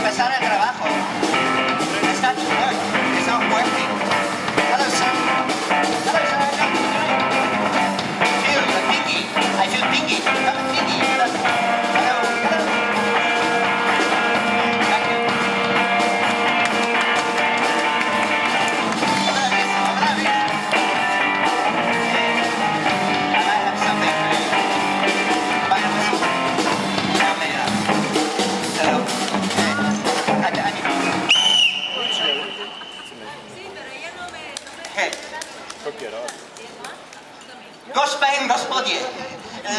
empezar el trabajo. Start to work. It's not working. Hello, sir. Hello, sir. Feel the pingy. I feel pingy. Hello, pingy. Hello. Hello. Thank you. Otra vez. I might have something for you. Vaya, hello. Господин, господи,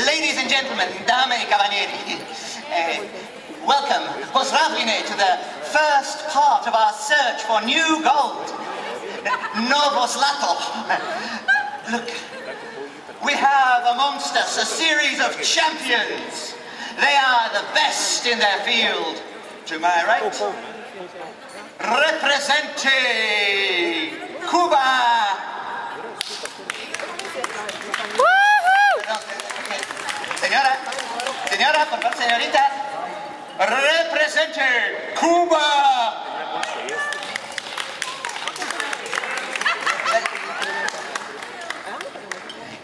ladies and gentlemen, dame y cavalieri, welcome, pozdravljene to the first part of our search for new gold, Novo zlato. Look, we have amongst us a series of champions. They are the best in their field. To my right, represente Cuba. Señora, por favor, señorita, represente Cuba.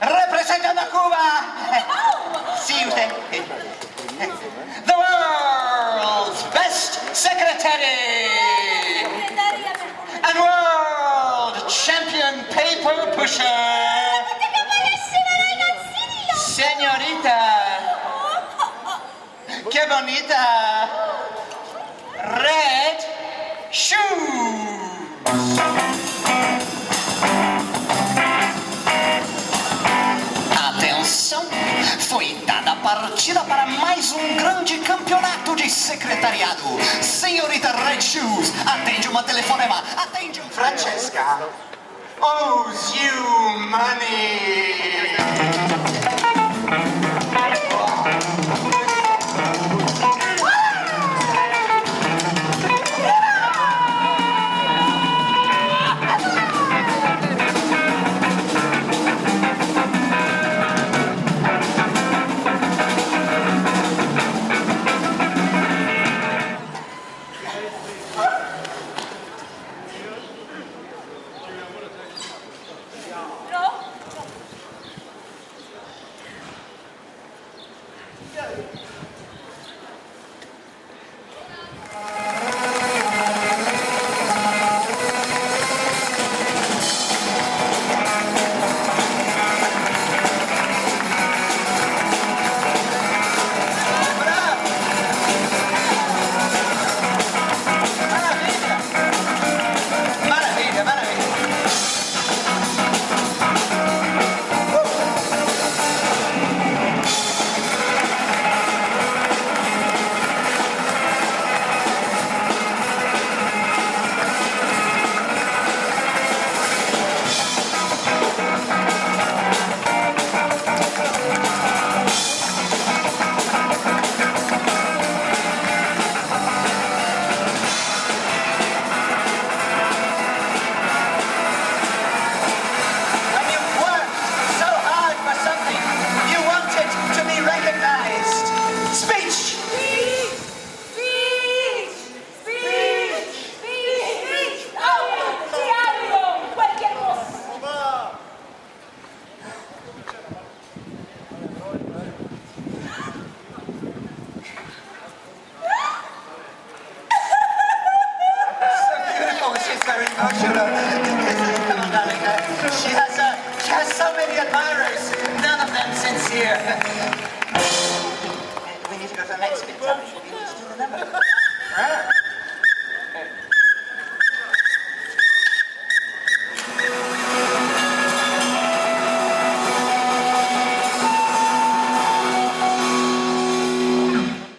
Representando a Cuba. Sí, usted. The world's best secretary and world champion paper pusher. Señorita, qué bonita, red shoes. Atenção, foi dada a partida para mais grande campeonato de secretariado. Senhorita Red Shoes, atende uma telefonema, atende Francesca. Owes you money. She has so many admirers, none of them sincere. We need to go to the next bit. We need to do the number.